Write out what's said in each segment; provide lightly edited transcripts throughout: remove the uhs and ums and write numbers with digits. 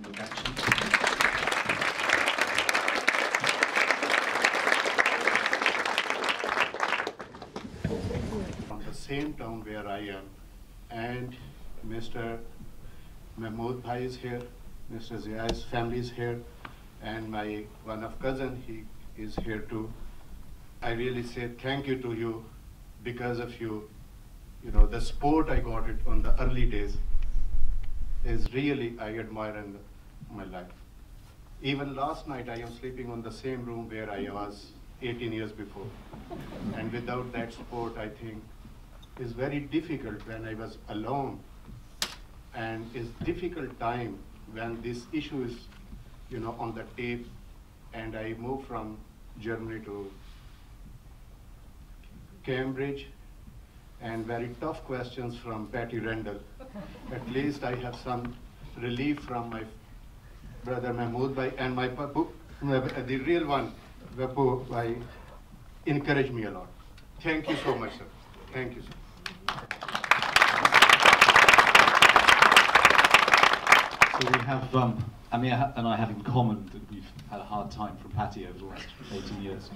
Milk Action. From the same town where I am, and Mr. Mahmood Bhai is here, Mr. Zia's family is here, and my one of cousin, he is here too. I really say thank you to you. Because of you, the support I got it on the early days is really I admire in my life. Even last night I am sleeping on the same room where I was 18 years before. And without that support, I think it's very difficult when I was alone. And it's difficult time when this issue is, on the tape, and I moved from Germany to Cambridge, and very tough questions from Patty Rendell. At least I have some relief from my brother Mahmood Bhai and my papu, the real one, Bapu Bhai, encouraged me a lot. Thank you so much, sir. Thank you, sir. So we have, Amir and I have in common that we've had a hard time from Patty over the last 18 years.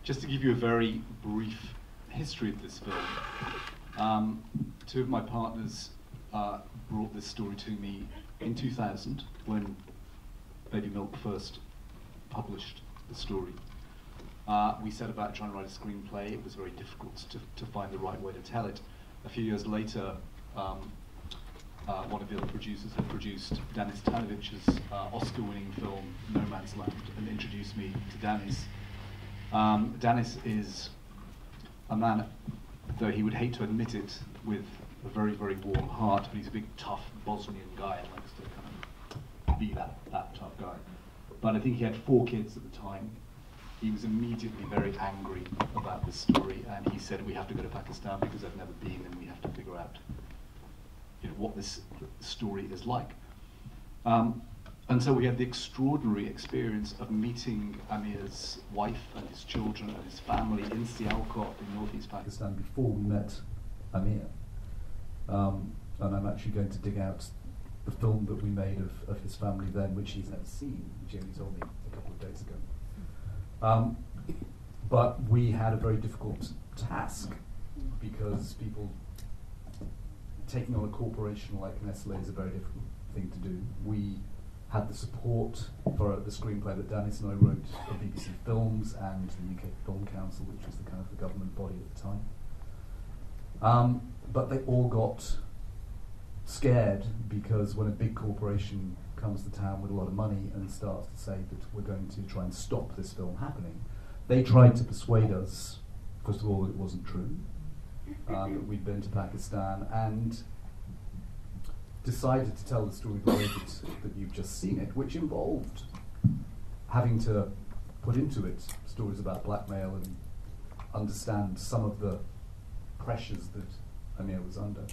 Just to give you a very brief history of this film, two of my partners brought this story to me in 2000 when Baby Milk first published the story. We set about trying to write a screenplay. It was very difficult to find the right way to tell it. A few years later, one of the other producers had produced Danis Tanovic's Oscar-winning film No Man's Land and introduced me to Danis. Danis is a man, though he would hate to admit it, with a very, very warm heart, but he's a big, tough Bosnian guy and likes to kind of be that tough guy. But I think he had 4 kids at the time. He was immediately very angry about this story, and he said, we have to go to Pakistan because I've never been, and we have to figure out what this story is like. And so we had the extraordinary experience of meeting Amir's wife and his children and his family in Sialkot in northeast Pakistan before we met Amir. And I'm actually going to dig out the film that we made of his family then, which he's never seen, which he only told me a couple of days ago. But we had a very difficult task because taking on a corporation like Nestle is a very difficult thing to do. We had the support for the screenplay that Danis and I wrote for BBC Films and the UK Film Council, which was the kind of the government body at the time. But they all got scared because when a big corporation comes to town with a lot of money and starts to say that we're going to try and stop this film happening, they tried to persuade us, first of all, that it wasn't true, that we'd been to Pakistan, and decided to tell the story the way that you've just seen it, which involved having to put into it stories about blackmail and understand some of the pressures that Amir was under.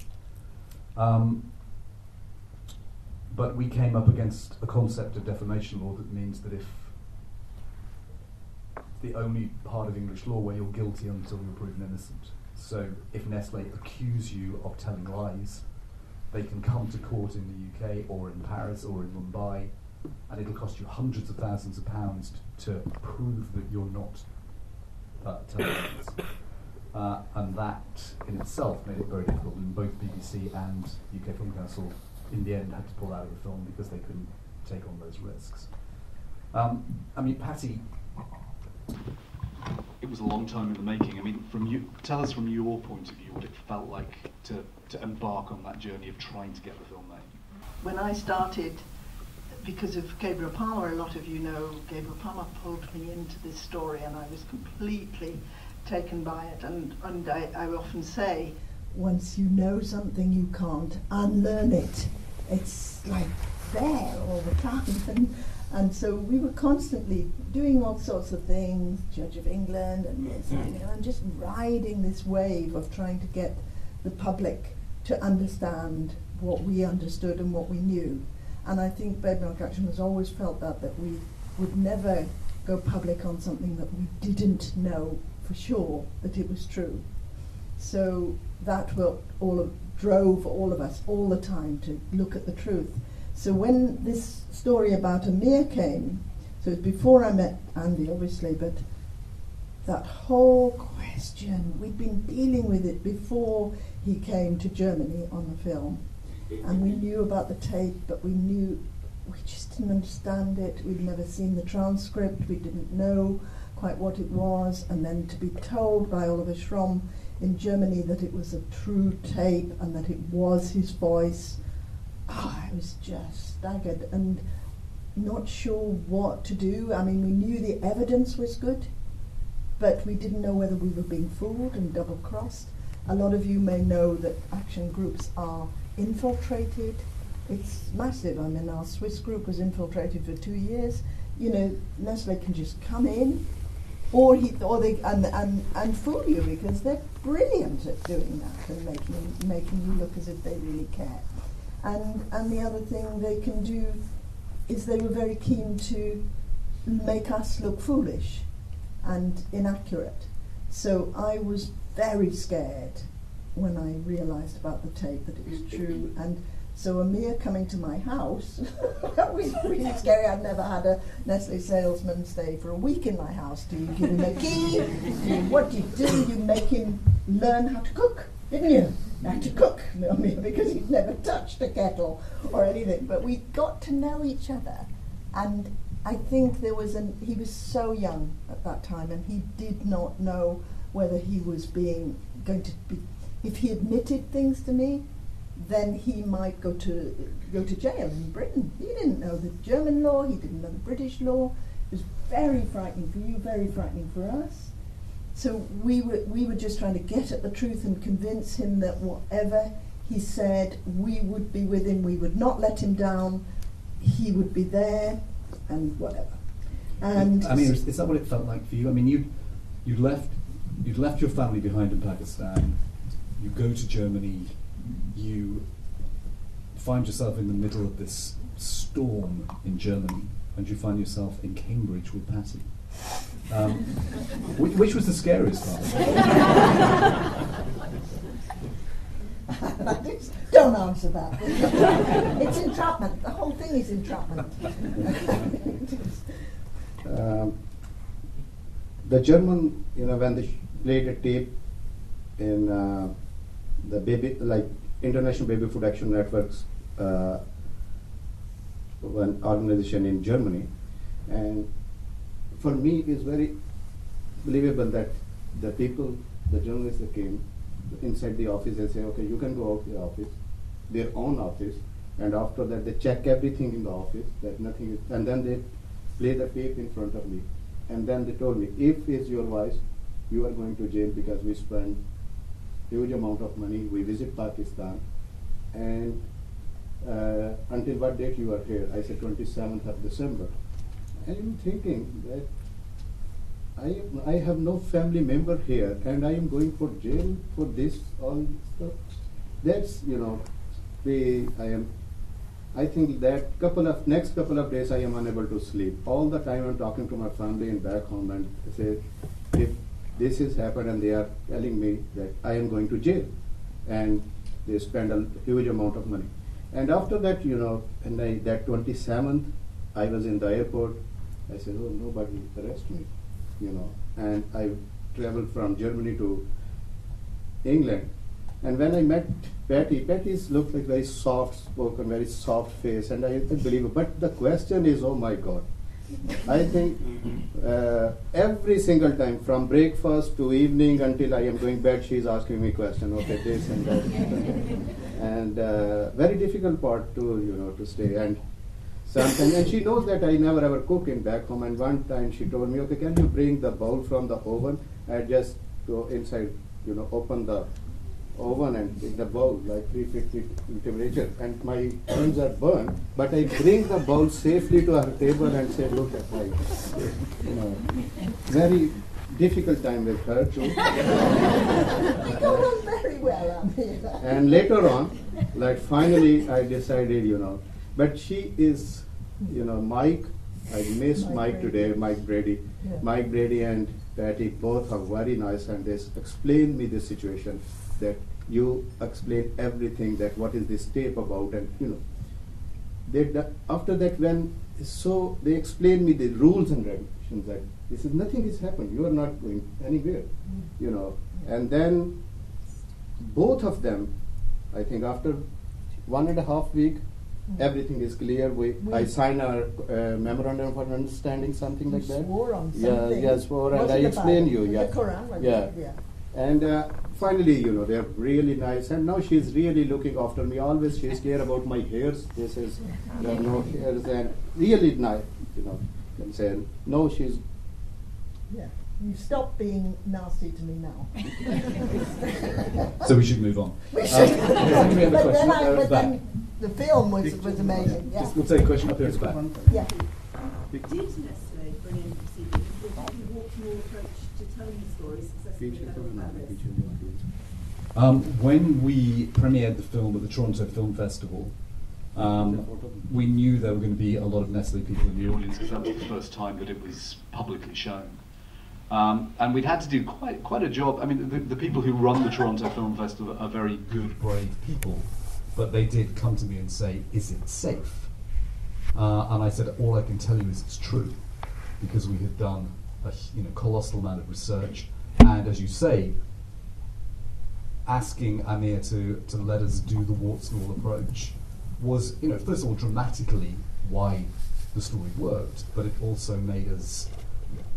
But we came up against a concept of defamation law that means that if the only part of English law where you're guilty until you're proven innocent. So if Nestle accuse you of telling lies, they can come to court in the UK or in Paris or in Mumbai, and it'll cost you hundreds of thousands of pounds to prove that you're not telling lies. And that in itself made it very difficult, and both BBC and UK Film Council in the end had to pull out of the film because they couldn't take on those risks. I mean, Patty, it was a long time in the making. I mean, tell us from your point of view what it felt like to embark on that journey of trying to get the film made. When I started, because of Gabriel Palmer, a lot of you know, Gabriel Palmer pulled me into this story and I was completely taken by it. And I often say, once you know something, you can't unlearn it. It's like there all the time. And so we were constantly doing all sorts of things, Judge of England and this, and just riding this wave of trying to get the public to understand what we understood and what we knew. And I think Baby Milk Action has always felt that we would never go public on something that we didn't know for sure that it was true. So that drove all of us all the time to look at the truth. So when this story about Amir came, so it was before I met Andy, obviously, but that whole question, we'd been dealing with it before he came to Germany on the film. And we knew about the tape, but we just didn't understand it. We'd never seen the transcript. We didn't know quite what it was. And then to be told by Oliver Schromm in Germany that it was a true tape and that it was his voice, I was just staggered and not sure what to do. I mean, we knew the evidence was good, but we didn't know whether we were being fooled and double-crossed. A lot of you may know that action groups are infiltrated. It's massive. I mean, our Swiss group was infiltrated for 2 years. You know, Nestle can just come in, or they fool you, because they're brilliant at doing that and making you look as if they really care. And the other thing they can do is they were very keen to make us look foolish and inaccurate. So I was very scared when I realised about the tape that it was true. And so Amir coming to my house, that was really scary. I'd never had a Nestle salesman stay for a week in my house. Do you give him a key? What do? You make him learn how to cook, didn't you? How to cook, Amir, because he'd never touched a kettle or anything. But we got to know each other, and I think he was so young at that time, and he did not know whether he was going to be, if he admitted things to me, then he might go to jail in Britain. He didn't know the German law, he didn't know the British law. It was very frightening for you, very frightening for us. So we were just trying to get at the truth and convince him that whatever he said, we would be with him, we would not let him down, he would be there, and whatever. And I mean, is that what it felt like for you? I mean, you'd left your family behind in Pakistan. You go to Germany. You find yourself in the middle of this storm in Germany, and you find yourself in Cambridge with Patty. Which was the scariest part? Don't answer that. It's entrapment. The whole thing is entrapment. The German, when they played a tape in the International Baby Food Action Network's one organization in Germany, and for me it's very believable that the journalists that came inside the office and say, okay, you can go out the office, their own office, and after that they check everything in the office, that nothing is, and then they play the tape in front of me, and then they told me, if it's your voice, you are going to jail because we spend huge amount of money, we visit Pakistan, and until what date you are here? I said 27th of December. And I'm thinking that I have no family member here, and I am going for jail for this all stuff. That's I think that next couple of days I am unable to sleep. All the time I'm talking to my family and back home, and they say, if this has happened, and they are telling me that I am going to jail, and they spend a huge amount of money. And after that, and that 27th, I was in the airport. I said, oh, nobody arrest me, and I traveled from Germany to England. And when I met Patty looked like very soft spoken, very soft face, and I couldn't believe it. But the question is, oh my God. I think every single time, from breakfast to evening until I am going bed, she's asking me questions. Okay, this and that, and very difficult part to stay. And sometimes, and she knows that I never ever cook in back home. And one time she told me, okay, can you bring the bowl from the oven? I just go inside, open the oven and take the bowl like 350 temperature, and my hands are burned, but I bring the bowl safely to her table and say, look at my, very difficult time with her too. We got on very well, And later on, finally I decided, but she is, Mike, I miss Mike today, Mike Brady. Yeah. Mike Brady and Patty both are very nice, and they explained me the situation, that you explain everything, that what is this tape about, and after that, they explained me the rules and regulations that this is nothing has happened. You are not going anywhere, you know. And then both of them, I think after 1.5 weeks, everything is clear. I signed a memorandum of understanding, something like that. Swore on something. Yeah, swore, and I explained you. Yeah, the Quran, yeah. And finally, you know, they're really nice, and now she's really looking after me. Always she's care about my hairs. This is there are no hairs, and really nice, you know. I'm saying no, she's. Yeah, you stop being nasty to me now. So we should move on. We should. But back. then the film was amazing. Yeah. We'll take a question up here at the back. Yeah. Did Nestle bring in procedures? Did you walk your approach to telling the story successfully? When we premiered the film at the Toronto Film Festival, we knew there were going to be a lot of Nestle people in the audience because that was the first time that it was publicly shown. And we'd had to do quite a job. I mean, the people who run the Toronto Film Festival are very good, brave people, but they did come to me and say, "Is it safe?" And I said, "All I can tell you is it's true, because we had done a colossal amount of research, and as you say, asking Amir to let us do the warts and all approach was, first of all, dramatically why the story worked, but it also made us.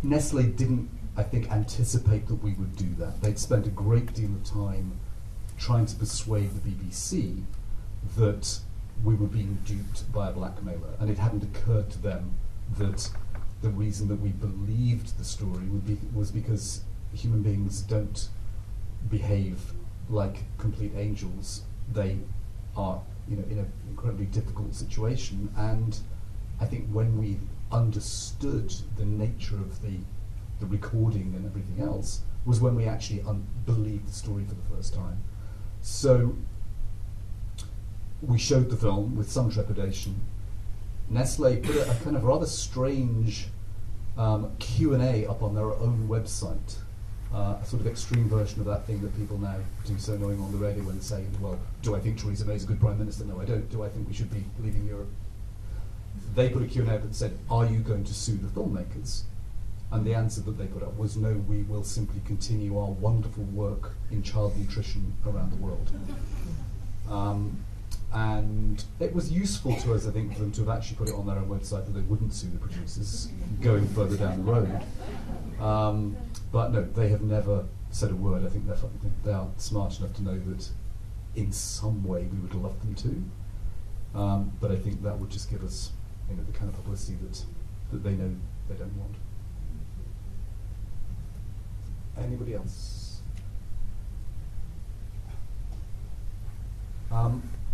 Nestle didn't, I think, anticipate that we would do that. They'd spent a great deal of time trying to persuade the BBC that we were being duped by a blackmailer, and it hadn't occurred to them that the reason that we believed the story was because human beings don't behave like complete angels. They are, in an incredibly difficult situation, and I think when we understood the nature of the recording and everything else was when we actually believed the story for the first time. So we showed the film with some trepidation. Nestle put a kind of rather strange Q&A up on their own website, a sort of extreme version of that thing that people now do so annoying on the radio when saying, well, do I think Theresa May is a good Prime Minister? No, I don't. Do I think we should be leaving Europe? They put a Q&A up and said, are you going to sue the filmmakers? And the answer that they put up was, no, we will simply continue our wonderful work in child nutrition around the world. And it was useful to us, I think, for them to have actually put it on their own website that they wouldn't sue the producers going further down the road. But no, they have never said a word. I think they are smart enough to know that in some way we would love them to. But I think that would just give us the kind of publicity that they know they don't want. Anybody else?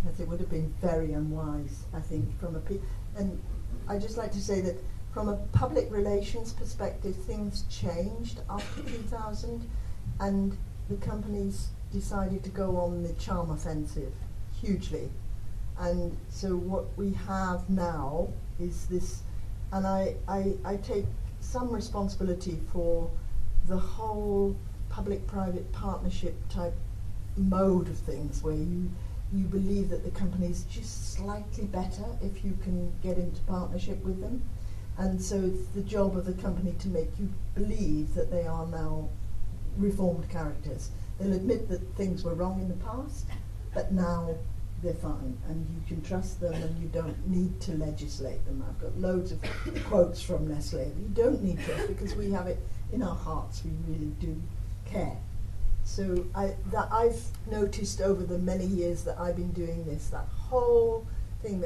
Yes, it would have been very unwise, I think, and I'd just like to say that from a public relations perspective, things changed after 2000, and the companies decided to go on the charm offensive hugely. And so what we have now is this, and I take some responsibility for the whole public-private partnership type mode of things, where you believe that the company is just slightly better if you can get into partnership with them. And so it's the job of the company to make you believe that they are now reformed characters. They'll admit that things were wrong in the past, but now they're fine, and you can trust them, and you don't need to legislate them. I've got loads of quotes from Nestle. You don't need to, because we have it in our hearts. We really do care. So I've noticed over the many years that I've been doing this, that whole thing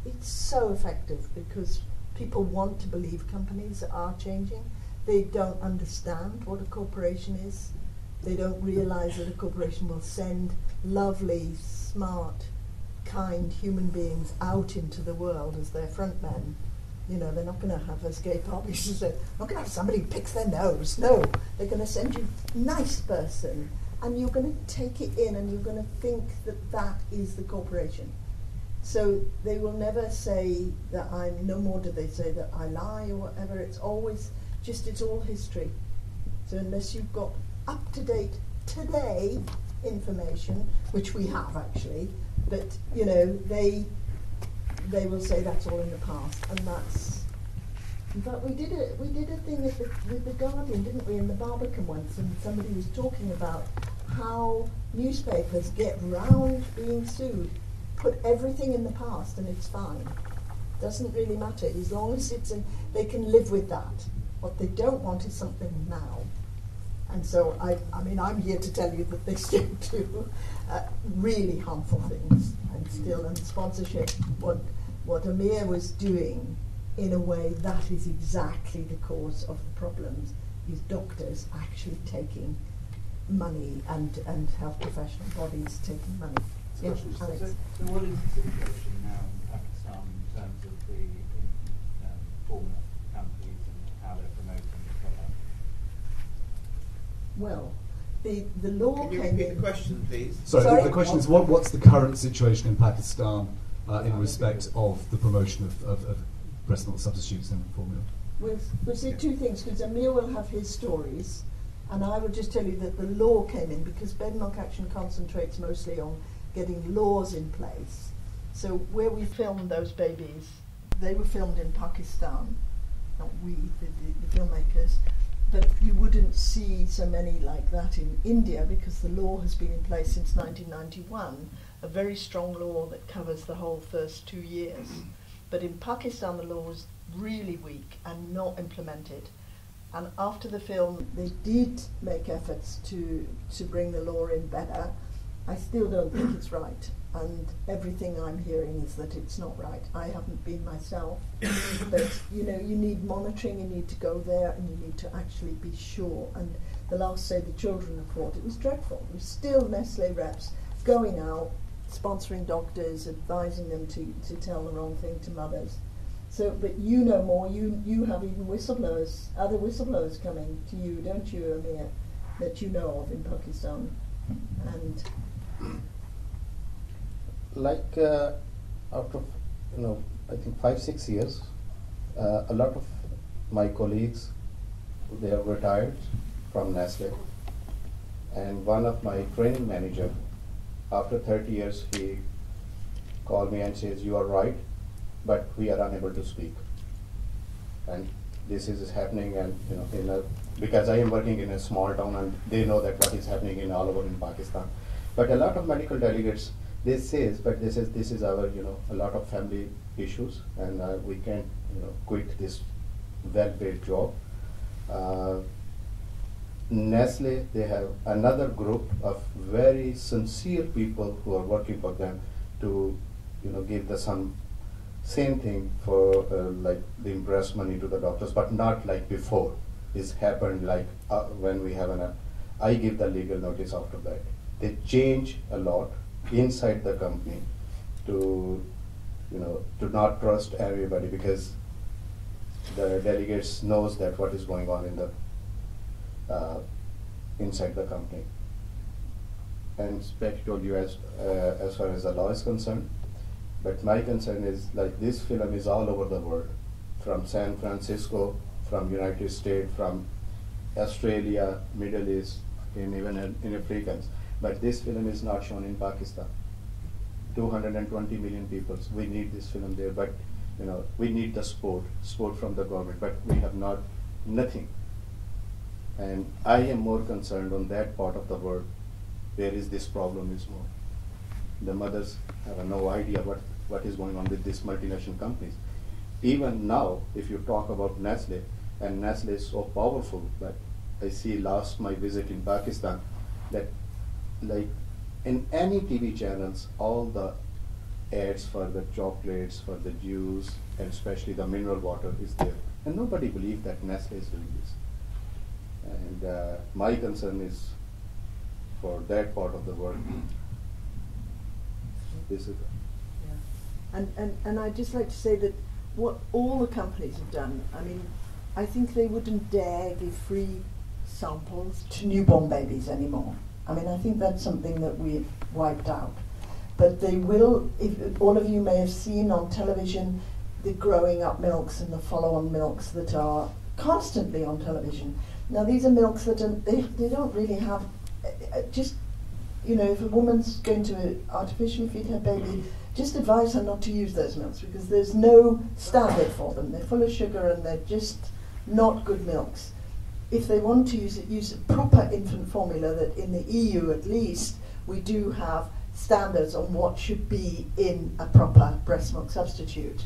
it's so effective, because people want to believe companies are changing. They don't understand what a corporation is. They don't realize that a corporation will send lovely, smart, kind human beings out into the world as their front men. They're not going to have us gay publishers. They're not going to have somebody who picks their nose. No, they're going to send you a nice person, and you're going to take it in, and you're going to think that that is the corporation. So they will never say that no more do they say that I lie or whatever. It's always it's all history. So unless you've got up-to-date, today information, which we have actually, but they will say that's all in the past, and that's. In fact, we did a thing with the Guardian, didn't we, in the Barbican once, and somebody was talking about how newspapers get round being sued, put everything in the past, and it's fine. Doesn't really matter as long as it's in. They can live with that. What they don't want is something now. And so I mean, I'm here to tell you that they still do really harmful things, and still, and sponsorship. What Amir was doing, in a way, that is exactly the cause of the problems. Is doctors actually taking money and health professional bodies taking money? So what is the situation now in Pakistan in terms of the formula companies and how they're promoting the product? Well, the law Can you came repeat in. the question, please? Sorry, the question is what's the current situation in Pakistan in respect of the promotion of breast milk substitutes in formula? We'll say two things, because Amir will have his stories, and I will just tell you that the law came in because Bed Milk Action concentrates mostly on getting laws in place. So where we filmed those babies, they were filmed in Pakistan, not we, the filmmakers, but you wouldn't see so many like that in India because the law has been in place since 1991, a very strong law that covers the whole first 2 years. But in Pakistan the law was really weak and not implemented. And after the film they did make efforts to bring the law in better. I still don't think it's right, and everything I'm hearing is that it's not right. I haven't been myself, but you know, you need monitoring, you need to go there, and you need to actually be sure. And the last Save the Children report, it was dreadful. It was still Nestle reps going out, sponsoring doctors, advising them to tell the wrong thing to mothers. So, but you know more, you have even whistleblowers, other whistleblowers coming to you, don't you, Amir, that you know of in Pakistan. And like after I think 5-6 years, a lot of my colleagues, they are retired from Nestle, and one of my training manager, after 30 years, he called me and says, "You are right, but we are unable to speak." And this is happening, and because I am working in a small town, and they know that what is happening in all over in Pakistan. But a lot of medical delegates, they say, but this is our a lot of family issues, and we can't quit this well-paid job. Nestle, they have another group of very sincere people who are working for them to give the same thing for like the breast money to the doctors, but not like before. It's happened like when we have I give the legal notice after that. They change a lot inside the company to not trust everybody, because the delegates knows that what is going on in the inside the company. And Betty told you as far as the law is concerned, but my concern is like this film is all over the world, from San Francisco, from United States, from Australia, Middle East, and even in Africans. But this film is not shown in Pakistan. 220 million people. We need this film there, but we need the support from the government, but we have nothing. And I am more concerned on that part of the world where is this problem is more. The mothers have no idea what is going on with these multinational companies. Even now, if you talk about Nestle, and Nestle is so powerful, but I see last my visit in Pakistan that like in any TV channels, all the ads for the chocolates, for the juice, and especially the mineral water is there. And nobody believes that Nestle is doing this. And my concern is for that part of the world. This is And I'd just like to say that what all the companies have done, I mean, I think they wouldn't dare give free samples to newborn babies anymore. I mean, I think that's something that we've wiped out. But they will, if all of you may have seen on television, the growing up milks and the follow-on milks that are constantly on television. Now these are milks that they don't really have, just you know, if a woman's going to artificially feed her baby, just advise her not to use those milks because there's no standard for them. They're full of sugar and they're just not good milks. If they want to use a proper infant formula, that in the EU at least, we do have standards on what should be in a proper breast milk substitute.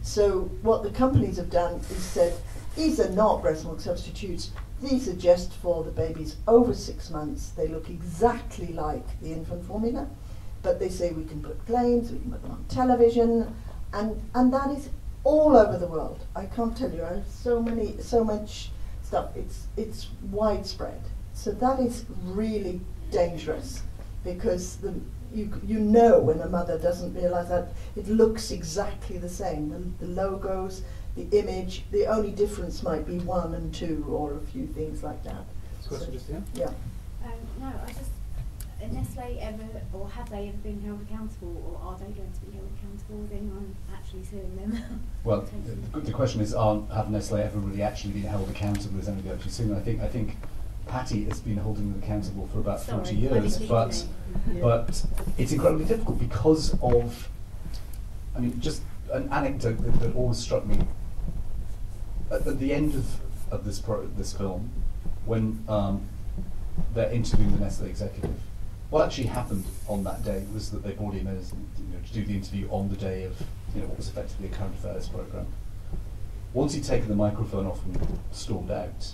So what the companies have done is said, these are not breast milk substitutes, these are just for the babies over 6 months. They look exactly like the infant formula, but they say we can put claims, we can put them on television, and that is all over the world. I can't tell you, I have so much stuff, it's widespread. So that is really dangerous because you know when a mother doesn't realise that it looks exactly the same. The logos, the image, the only difference might be 1 and 2 or a few things like that. Question just here? Yeah. No, I just, Nestle ever, or have they ever been held accountable, or are they going to be held accountable if anyone actually suing them? Well, the question is, have Nestle ever really actually been held accountable as anybody actually suing them? I think Patty has been holding them accountable for about 40 years, but it's incredibly difficult because of, I mean, just an anecdote that always struck me. At the end of this film, when they're interviewing the Nestle executive, what actually happened on that day was that they brought him in as, to do the interview on the day of what was effectively a current affairs program. Once he'd taken the microphone off and stormed out,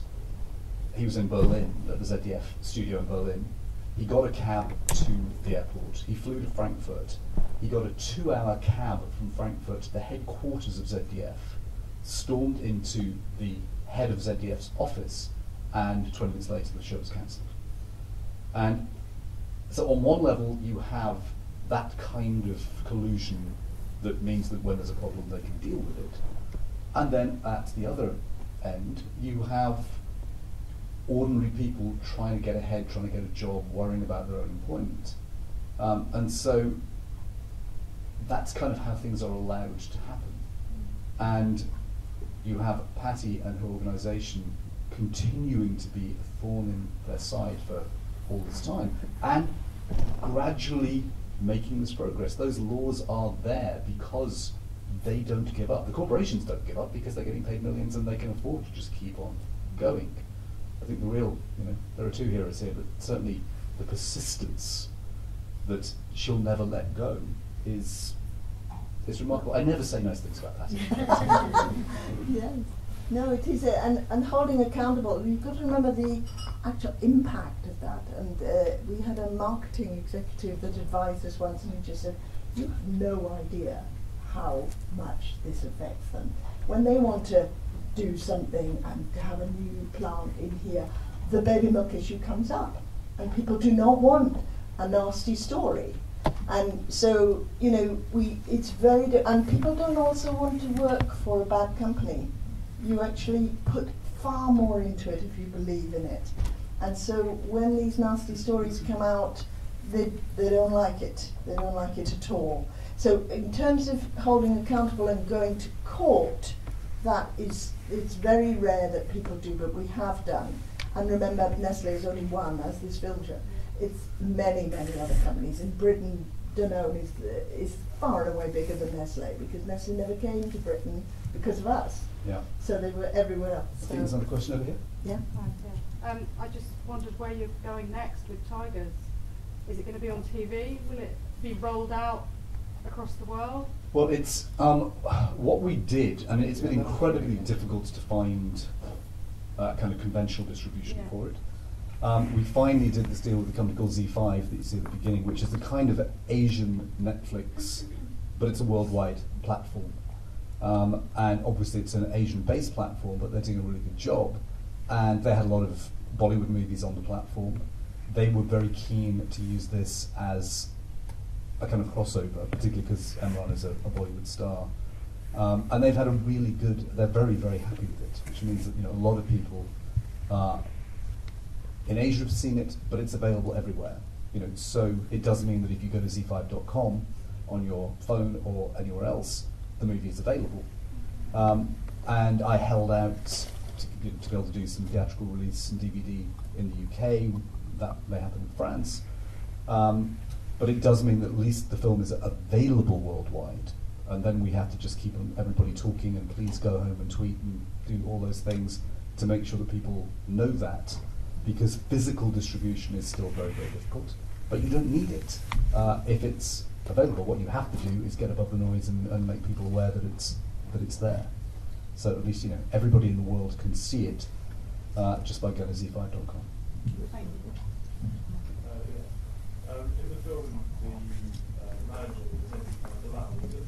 he was in Berlin, at the ZDF studio in Berlin. He got a cab to the airport. He flew to Frankfurt. He got a 2-hour cab from Frankfurt to the headquarters of ZDF, stormed into the head of ZDF's office, and 20 minutes later the show was cancelled. And so on one level you have that kind of collusion that means that when there's a problem they can deal with it. And then at the other end you have ordinary people trying to get ahead, trying to get a job, worrying about their own employment. And so that's kind of how things are allowed to happen. And you have Patty and her organisation continuing to be a thorn in their side for all this time, and gradually making this progress. Those laws are there because they don't give up. The corporations don't give up because they're getting paid millions and they can afford to just keep on going. I think the real, there are 2 heroes here, but certainly the persistence that she'll never let go is remarkable. I never say nice things about that. Yes. No, it is, and holding accountable. You've got to remember the actual impact of that. And we had a marketing executive that advised us once, and he just said, "You have no idea how much this affects them when they want to do something and to have a new plant in here. The baby milk issue comes up, and people do not want a nasty story." And so, it's very, and people don't also want to work for a bad company. You actually put far more into it if you believe in it. And so when these nasty stories come out, they don't like it. They don't like it at all. So in terms of holding accountable and going to court, it's very rare that people do, but we have done. And remember, Nestle is only one, as this film shows. It's many, many other companies. In Britain, Danone is far and away bigger than Nestle, because Nestle never came to Britain because of us. Yeah. So they were everywhere else. I think there's another question over here. Yeah. I just wondered where you're going next with Tigers. Is it going to be on TV? Will it be rolled out across the world? Well, it's what we did. I mean, it's been incredibly difficult to find kind of conventional distribution for it. We finally did this deal with a company called Z5 that you see at the beginning, which is the kind of Asian Netflix, but it's a worldwide platform. And obviously it's an Asian-based platform, but they're doing a really good job. And they had a lot of Bollywood movies on the platform. They were very keen to use this as a kind of crossover, particularly because Emran is a Bollywood star. And they've had a really good, they're very, very happy with it, which means that a lot of people in Asia have seen it, but it's available everywhere. So it does mean that if you go to z5.com on your phone or anywhere else, the movie is available. And I held out to be able to do some theatrical release and DVD in the UK. That may happen in France. But it does mean that at least the film is available worldwide, and then we have to just keep everybody talking and please go home and tweet and do all those things to make sure that people know that, because physical distribution is still very, very difficult. But you don't need it. If it's available, what you have to do is get above the noise and make people aware that it's there. So at least everybody in the world can see it just by going to z5.com. Thank you. In the film, the manager,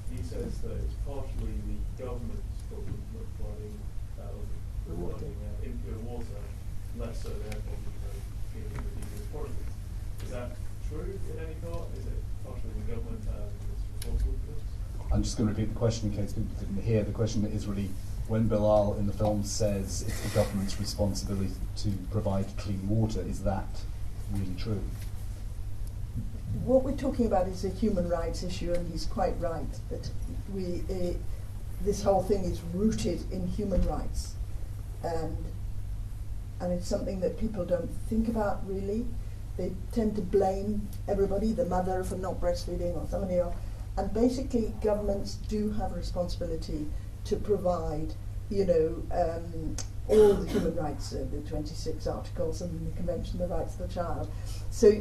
he says that it's partially the government's problem not providing impure water, less so therefore dealing with these authorities. Is that true in any part? Is it partially the government that's responsible for this? I'm just going to repeat the question in case people didn't hear. The question is really, when Bilal in the film says it's the government's responsibility to provide clean water, is that really true? What we're talking about is a human rights issue, and he's quite right that this whole thing is rooted in human rights, and it's something that people don't think about really. They tend to blame everybody, the mother for not breastfeeding or somebody else, and basically governments do have a responsibility to provide, all the human rights, the 26 articles and the Convention on the Rights of the Child. So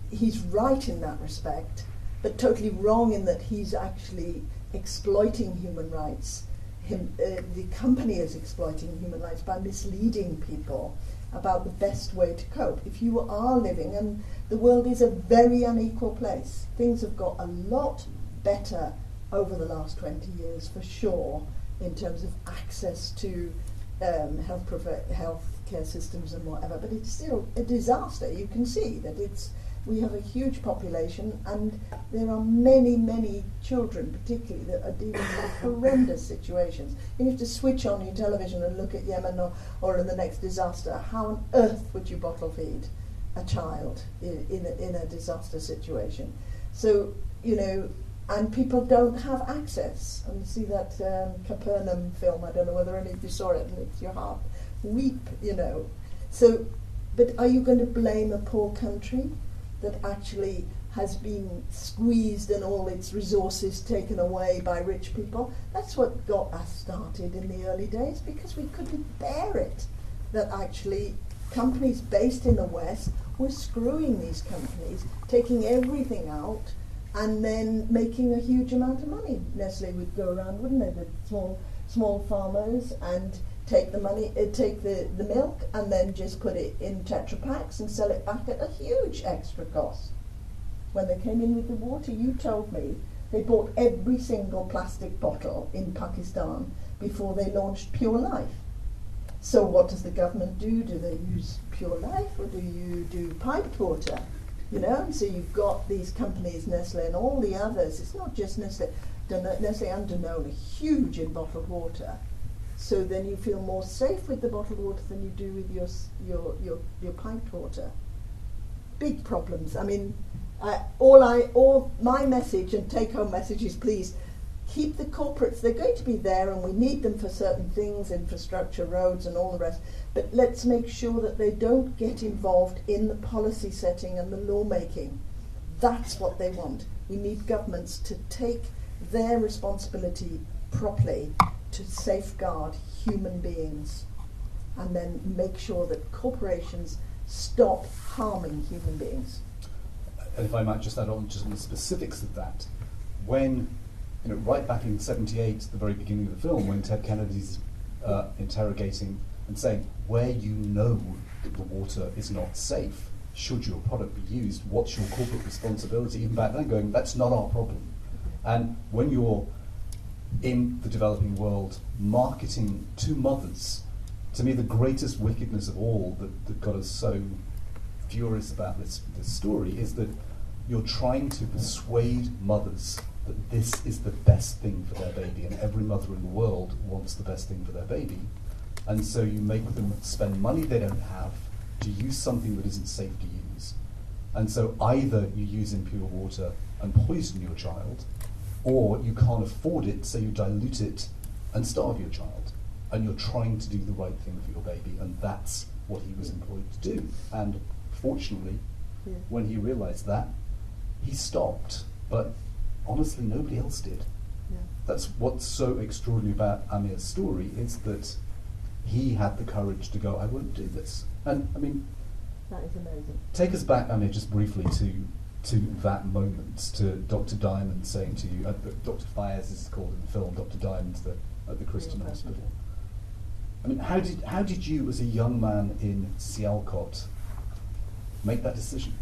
he's right in that respect, but totally wrong in that he's actually exploiting human rights. The company is exploiting human rights by misleading people about the best way to cope. If you are living, and the world is a very unequal place, things have got a lot better over the last 20 years for sure in terms of access to health care systems and whatever, but it's still a disaster. You can see that we have a huge population, and there are many, many children particularly that are dealing with horrendous situations. You have to switch on your television and look at Yemen or in the next disaster. How on earth would you bottle feed a child in a disaster situation? So, and people don't have access. And you see that Capernaum film, I don't know whether any of you saw it, and makes your heart weep, So, but are you going to blame a poor country that actually has been squeezed and all its resources taken away by rich people? That's what got us started in the early days, because we couldn't bear it, that actually companies based in the West were screwing these companies, taking everything out, and then making a huge amount of money. Nestle would go around, wouldn't they, with small farmers, and take the money, take the milk, and then just put it in Tetra Paks and sell it back at a huge extra cost. When they came in with the water, you told me they bought every single plastic bottle in Pakistan before they launched Pure Life. So what does the government do? Do they use Pure Life, or do you do piped water? And so you've got these companies, Nestle and all the others. It's not just Nestle. Nestle and Danone are huge in bottled water. So then you feel more safe with the bottled water than you do with your piped water. Big problems. I mean, all my message and take-home message is, please keep the corporates. They're going to be there, and we need them for certain things, infrastructure, roads, and all the rest. But let's make sure that they don't get involved in the policy setting and the lawmaking. That's what they want. We need governments to take their responsibility properly to safeguard human beings, and then make sure that corporations stop harming human beings. And if I might just add on just on the specifics of that, when, right back in '78, the very beginning of the film, when Ted Kennedy's interrogating and saying, where you know that the water is not safe, should your product be used, what's your corporate responsibility? Even back then going, that's not our problem. And when you're in the developing world marketing to mothers, to me the greatest wickedness of all that got us so furious about this story is that you're trying to persuade mothers that this is the best thing for their baby, and every mother in the world wants the best thing for their baby. And so you make them spend money they don't have to use something that isn't safe to use. And so either you use impure water and poison your child, or you can't afford it, so you dilute it and starve your child. And you're trying to do the right thing for your baby, and that's what he was employed to do. And fortunately, Yeah. when he realised that, he stopped. But honestly, nobody else did. Yeah. That's what's so extraordinary about Amir's story, is that he had the courage to go, I won't do this. And I mean, That is amazing. take us back, Amir, just briefly to that moment, to Dr. Diamond saying to you, Dr. Fayez is called in the film, Dr. Diamond at the Christian Yeah, Hospital. I mean, how did you, as a young man in Sialkot, make that decision?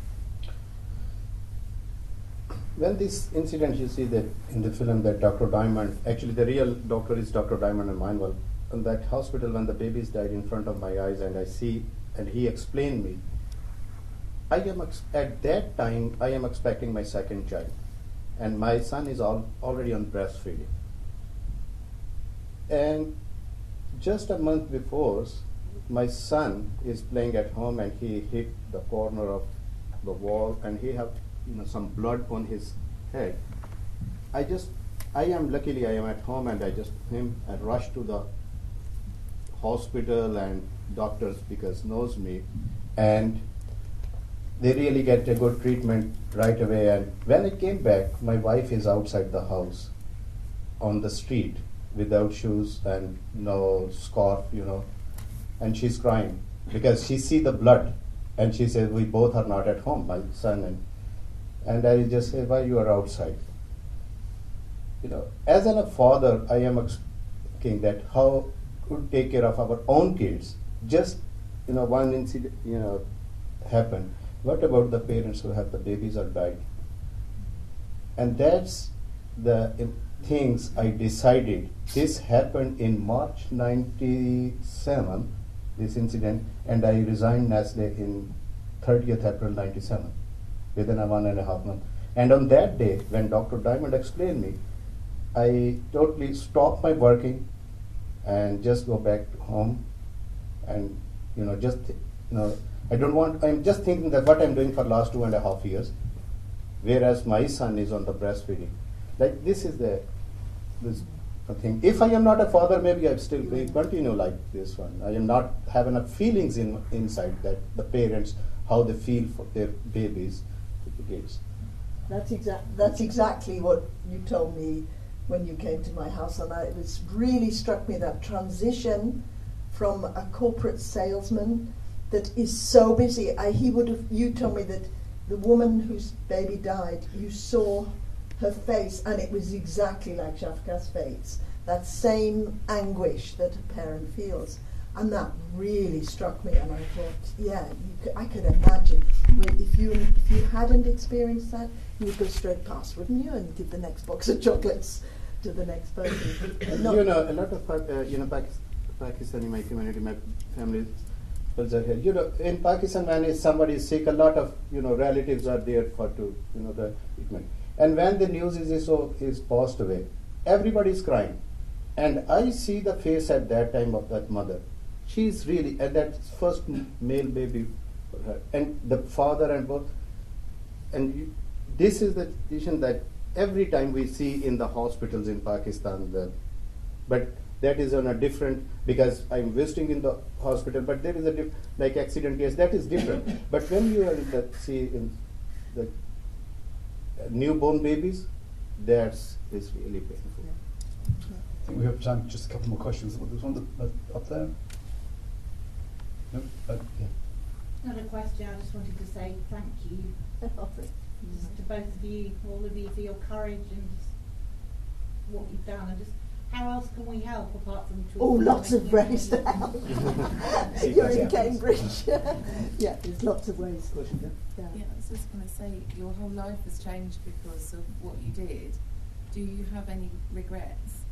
Well, this incident, you see that in the film, that Dr. Diamond, actually the real doctor is Dr. Diamond and Manuel. In that hospital, when the babies died in front of my eyes, and I see, and he explained me, at that time, I am expecting my second child, and my son is already on breastfeeding. And just a month before, my son is playing at home, and he hit the corner of the wall, and he have some blood on his head. Luckily I am at home, and I rush to the hospital, and doctors because knows me, and they really get a good treatment right away. And when I came back, my wife is outside the house on the street without shoes and no scarf, and she's crying because she see the blood, and she says, we both are not at home, my son and I just say, why you are outside? As a father, I am thinking that how could take care of our own kids. Just, one incident, happened. What about the parents who have the babies or died? And that's the things I decided. This happened in March 97, this incident, and I resigned Nestle in 30th April 97. Within a 1.5 months. And on that day, when Dr. Diamond explained me, I totally stopped my working and just go back home, and I'm just thinking that what I'm doing for last 2.5 years, whereas my son is on the breastfeeding. Like this thing. If I am not a father, maybe I still continue like this one. I am not having enough feelings inside that the parents, how they feel for their babies. Kids. That's exactly what you told me when you came to my house, and it was really struck me, that transition from a corporate salesman that is so busy. You told me that the woman whose baby died, you saw her face, and it was exactly like Shafqat's face, that same anguish that a parent feels. And that really struck me, and I thought, I could imagine if you hadn't experienced that, you would go straight past, wouldn't you, and give the next box of chocolates to the next person. A lot of Pakistani, my community, my family are here. In Pakistan, when somebody is sick, a lot of relatives are there the treatment. And when the news is passed away, everybody is crying, and I see the face at that time of that mother. She's really, and that first male baby for her, and the father and both. And this is the situation that every time we see in the hospitals in Pakistan. But that is on a different, because I'm visiting in the hospital, but there is a like accident case, that is different. But when you are in the newborn babies, that's really painful. I think we have time for just a couple more questions. There's one up there. No? Yeah. Not a question, I just wanted to say thank you to both of you, all of you, for your courage and just what you've done, and just how else can we help apart from talking? Oh, lots of ways to help. You're in Cambridge. Yeah, there's lots of ways. Yeah, I was just going to say, your whole life has changed because of what you did. Do you have any regrets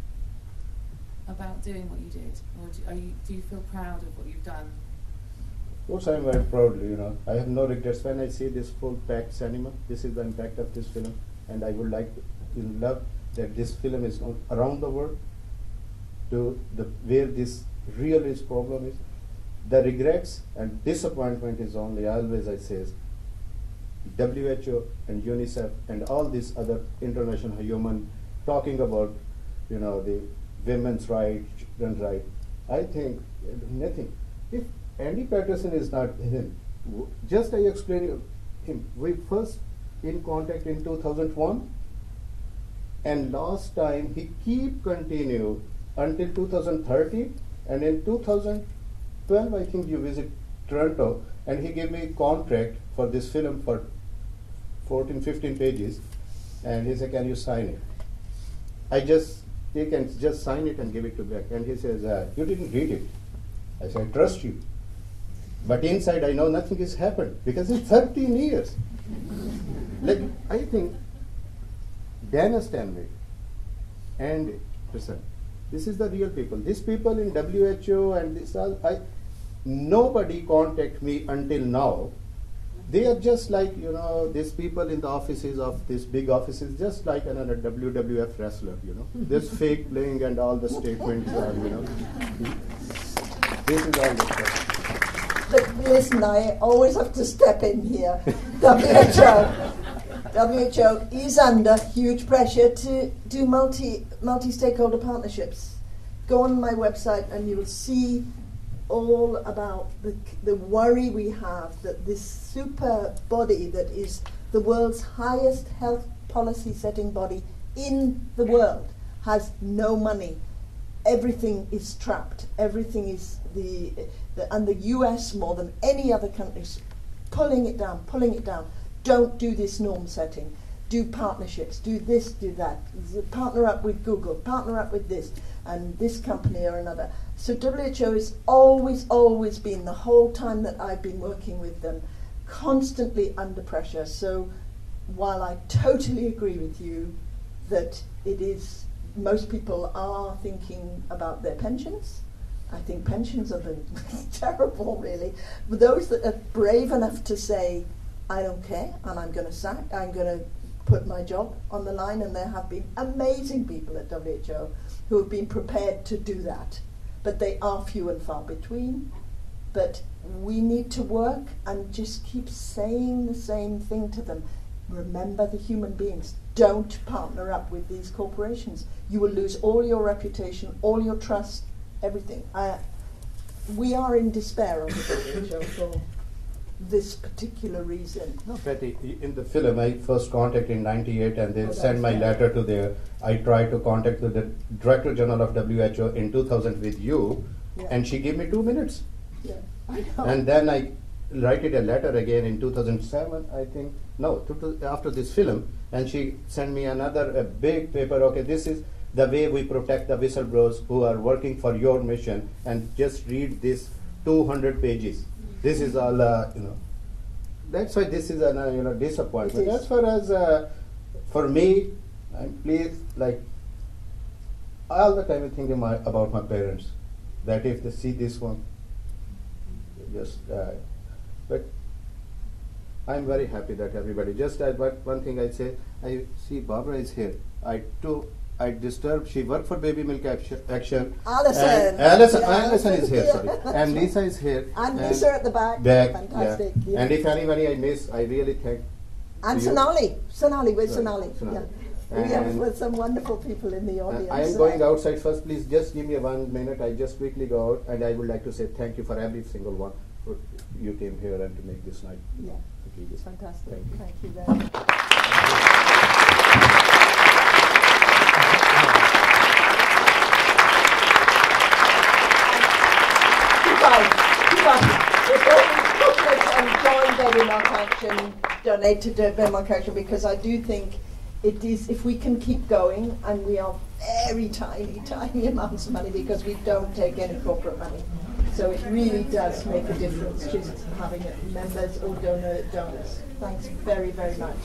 about doing what you did, or do you feel proud of what you've done? Of course, I'm very proud. I have no regrets when I see this full packed cinema. This is the impact of this film, and I would like to love that this film is known around the world to where this real problem is. The regrets and disappointment is only always, I say, WHO and UNICEF and all these other international human talking about, the women's rights, children's rights. I think nothing. If Andy Patterson is not him, just I explain him. We first in contact in 2001, and last time he keep continue until 2030, and in 2012 I think you visit Toronto, and he gave me a contract for this film for 14-15 pages, and he said, can you sign it? I just take and just sign it and give it to back, and he says, you didn't read it. I said, I trust you. But inside I know nothing has happened because it's 13 years. Like, I think Dana Stanley and listen, this is the real people. These people in WHO and this all, nobody contact me until now. They are just like, you know, these people in the offices of these big offices, just like another WWF wrestler, you know. This fake playing and all the statements are, you know. This is all the stuff. But listen, I always have to step in here. WHO is under huge pressure to do multi-stakeholder partnerships. Go on my website and you will see all about the worry we have that this super body that is the world's highest health policy setting body in the world has no money. Everything is trapped. Everything is and the US more than any other countries pulling it down, pulling it down. Don't do this norm setting. Do partnerships. Do this, do that. Partner up with Google. Partner up with this and this company or another. So WHO has always been, the whole time that I've been working with them, constantly under pressure. So while I totally agree with you that it is, most people are thinking about their pensions. I think pensions are terrible, really. But those that are brave enough to say, I don't care, and I'm going to put my job on the line, and there have been amazing people at WHO who have been prepared to do that. But they are few and far between. But we need to work and just keep saying the same thing to them. Remember the human beings. Don't partner up with these corporations. You will lose all your reputation, all your trust, everything. We are in despair on the WHO for this particular reason. No, Patty, in the film I first contacted in '98 and they sent my letter to there. I tried to contact the Director General of WHO in 2000 with you, and she gave me 2 minutes. Yeah, I know. And then I write it a letter again in 2007, I think. No, after this film, and she sent me a big paper. Okay, this is the way we protect the whistleblowers who are working for your mission, and just read this 200 pages. This is all, you know. That's why this is a disappointment. As far as for me, I'm pleased. Like all the time, I think about my parents. That if they see this one, they just. But I'm very happy that everybody. Just one thing I say. I see Barbara is here. I disturbed. She worked for Baby Milk Action. Alison. Alison is here. Sorry. And Lisa is here. And Lisa at the back. Fantastic. Yeah. Yeah. And if anybody I miss, I really thank. And Sonali. Where's Sonali? Sonali. Yeah. We have some wonderful people in the audience. I am going outside first. Please just give me 1 minute. I just quickly go out, and I would like to say thank you for every single one. You came here and to make this night. Yeah. It's fantastic. Thank you. Thank you very much. And join Baby Milk Action, donate to Baby Milk Action, because I do think it is, if we can keep going, and we are very tiny amounts of money because we don't take any corporate money. So it really does make a difference just having members or donors. Thanks very, very much.